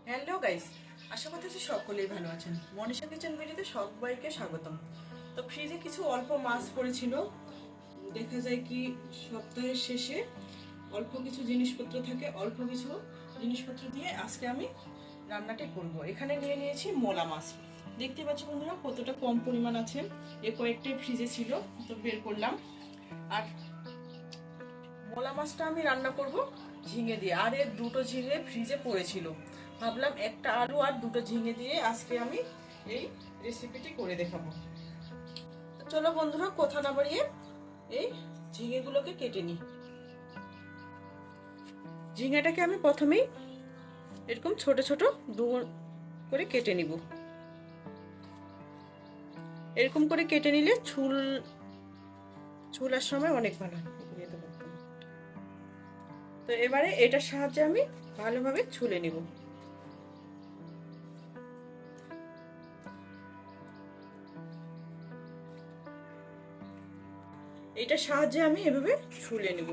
Hello guys, আশা করতেছি সকলেই ভালো আছেন। মনীষা কিচেন ভিডিওতে সবাইকে স্বাগতম। তো ফ্রিজে কিছু অল্প মাছ পড়েছিল, দেখা যায় কি সপ্তাহের শেষে অল্প কিছু জিনিসপত্র থাকে, অল্প কিছু জিনিসপত্র দিয়ে আজকে আমি রান্নাটা করব। এখানে নিয়ে নিয়েছি মোলা মাছ, দেখতে পাচ্ছ বন্ধুরা কতটা কম পরিমাণ আছে। এ কয়েকটাই ফ্রিজে ছিল, তো বের করলাম। আর মোলা মাছটা আমি রান্না করব ঝিঙে দিয়ে, আর এর দুটো ঝিঙে ফ্রিজে পড়েছিল, ভাবলাম একটা আলু আর দুটো ঝিঙে দিয়ে আজকে আমি এই রেসিপিটি করে দেখাবো। চলো বন্ধুরা, কথা না বাড়িয়ে এই ঝিঙেগুলোকে কেটে নিই। ঝিঙেটাকে আমি প্রথমেই এরকম ছোট ছোট ডুমো করে কেটে নিব। এরকম করে কেটে নিলে ছুলার সময় অনেক ভালো হয়। তো এবারে এটার সাহায্যে আমি ভালোভাবে ছুলে নিব। এটার সাহায্যে আমি এভাবে ছুলে নিব।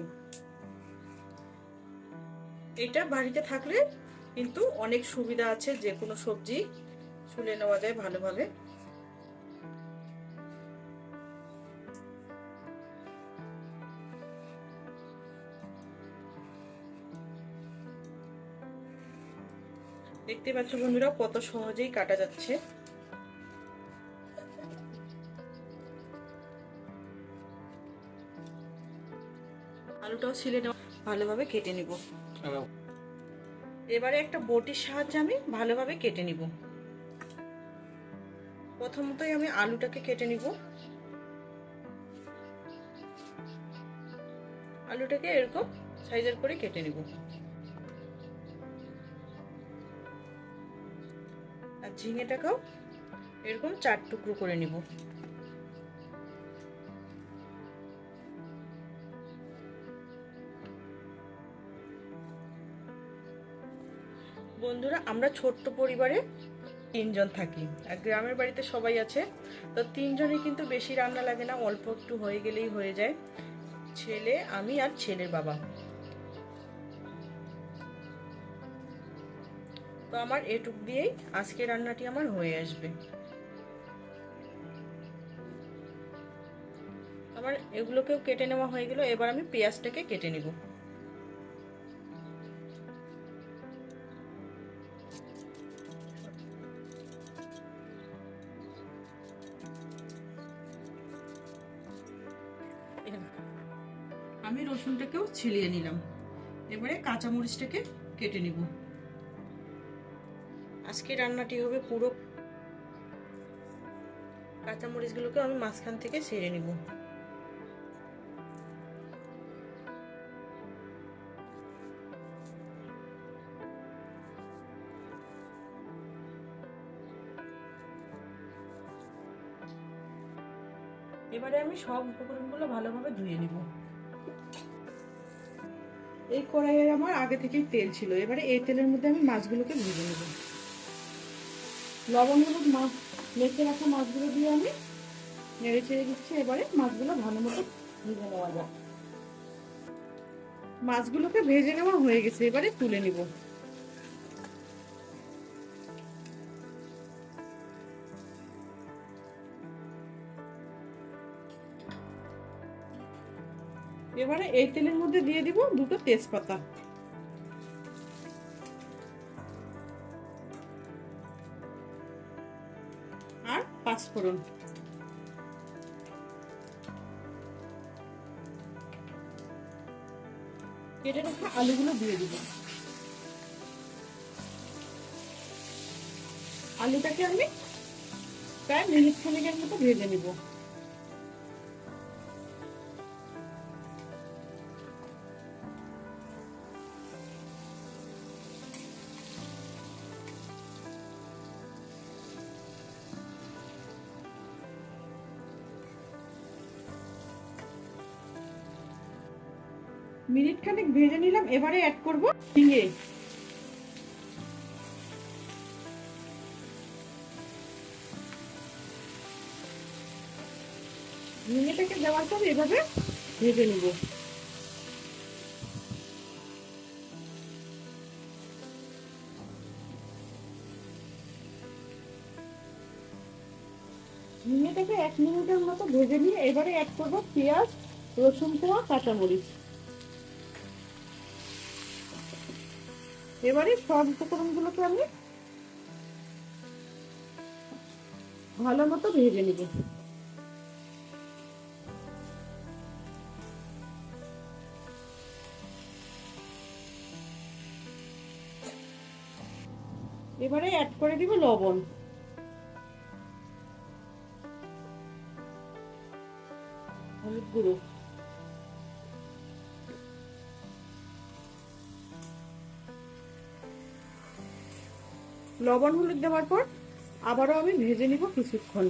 এটা বাড়িতে থাকলে কিন্তু অনেক সুবিধা আছে, যে কোনো সবজি ছুলে নেওয়া যায় ভালোভাবে। দেখতে পাচ্ছ বন্ধুরা কত সহজেই কাটা যাচ্ছে। আলুটাও ছিলে নেওয়া, ভালোভাবে কেটে নিব। এবারে একটা বটির সাহায্যে আমি ভালোভাবে কেটে নিব। প্রথমতই আমি আলুটাকে কেটে নিব। আলুটাকে এরকম সাইজের করে কেটে নিব। আর ঝিঙেটাকেও এরকম 4 টুকরো করে নিব। বন্ধুরা, আমরা ছোট্ট পরিবারে 3 জন থাকি, আর গ্রামের বাড়িতে সবাই আছে। তো 3 জনে কিন্তু বেশি রান্না লাগে না, অল্প একটু হয়ে গেলেই হয়ে যায়। ছেলে, আমি আর ছেলের বাবা। তো আমার এটুক দিয়েই আজকে রান্নাটি আমার হয়ে আসবে। আমার এগুলোকেও কেটে নেওয়া হয়ে গেল। এবার আমি পেঁয়াজটাকে কেটে নিব। আমি রসুনটাকেও ছিলিয়ে নিলাম। এবারে কাঁচামরিচটাকে কেটে নিব। আজকে রান্নাটি হবে পুরো কাঁচামরিচগুলোকে আমি মাঝখান থেকে ছেড়ে নিব। এবারে আমি সব উপকরণগুলো ভালোভাবে ধুয়ে নিব। এই কড়াইয়ে আমার আগে থেকেই তেল ছিল। এবারে এই তেলের মধ্যে আমি মাছগুলোকে ভেজে নেব। লবণ হলুদ মাছ মেখে রাখা মাছগুলো দিয়ে আমি নেড়ে চেড়ে দিচ্ছি। এবারে মাছগুলো ভালো মতো ভেজে নেওয়া যায়। মাছগুলোকে ভেজে নেওয়া হয়ে গেছে, এবারে তুলে নিব। এবারে এই তেলের মধ্যে দিয়ে দিব দুটো তেজপাতা আর 5 ফোড়ন। কেটে রাখা আলুগুলো দিয়ে দিব। আলুটাকে আমি প্রায় মিনিট খানেকের মতো ভেজে নিব। মিনিট খানেক ভেজে নিলাম। এবারে অ্যাড করব ঝিঙে। ঝিঙেটাকে দেওয়ার পর এভাবে ভেজে নিব। ঝিঙেটাকে 1 মিনিটের মতো ভেজে নিয়ে এবারে অ্যাড করব পেঁয়াজ, রসুন কোয়া, কাঁচামরিচ। এবারে সব উপকরণগুলোকে আমি ভালো মতো ভেজে নিব। এবারে অ্যাড করে দিব লবণ, হলুদ গুঁড়ো, লবণ হলুদ দেওয়ার পর আবারও আমি ভেজে নিব কিছুক্ষণ।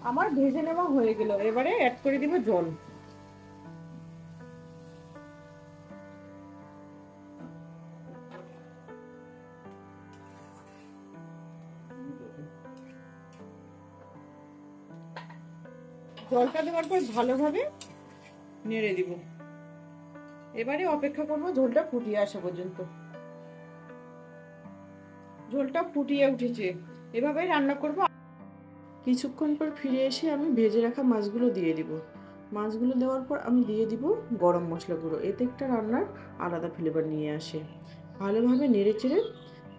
আমার ভেজে নেওয়া হয়ে গেল, এবারে অ্যাড করে দিব জল। জলটা দেওয়ার পর ভালোভাবে নেড়ে দিব। এবারে অপেক্ষা করব ঝোলটা ফুটিয়ে আসা পর্যন্ত। ঝোলটা ফুটিয়ে উঠেছে, এভাবেই রান্না করব। কিছুক্ষণ পর ফিরে এসে আমি ভেজে রাখা মাছগুলো দিয়ে দিব। মাছগুলো দেওয়ার পর আমি দিয়ে দিব গরম মশলা গুঁড়ো, এতে একটা রান্নার আলাদা ফ্লেভার নিয়ে আসে। ভালোভাবে নেড়ে চেড়ে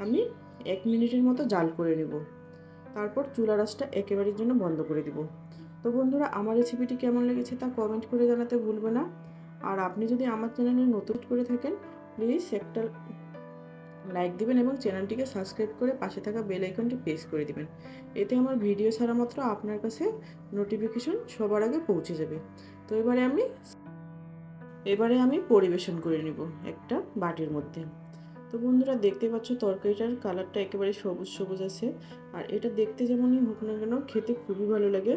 আমি 1 মিনিটের মতো জাল করে নেব। তারপর চুলা রাসটা একেবারের জন্য বন্ধ করে দিব। তো বন্ধুরা, আমার রেসিপিটি কেমন লেগেছে তা কমেন্ট করে জানাতে ভুলবে না। আর আপনি যদি আমার চ্যানেলে নতুন করে থাকেন, প্লিজ একটা লাইক দিবেন এবং চ্যানেলটিকে সাবস্ক্রাইব করে পাশে থাকা বেল আইকনটি প্রেস করে দিবেন। এতে আমার ভিডিও ছাড়া মাত্র আপনার কাছে নোটিফিকেশন সবার আগে পৌঁছে যাবে। তো এবারে আমি পরিবেশন করে নিব একটা বাটির মধ্যে। তো বন্ধুরা, দেখতে পাচ্ছ তরকারিটার কালারটা একেবারে সবুজ সবুজ আছে। আর এটা দেখতে যেমনই হোক না কেন, খেতে খুবই ভালো লাগে।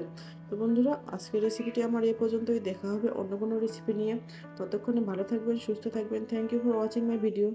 তো বন্ধুরা, আজকের রেসিপিটি আমার এ পর্যন্তই। দেখা হবে অন্য কোনো রেসিপি নিয়ে। ততক্ষণে ভালো থাকবেন, সুস্থ থাকবেন। Thank you for watching my video.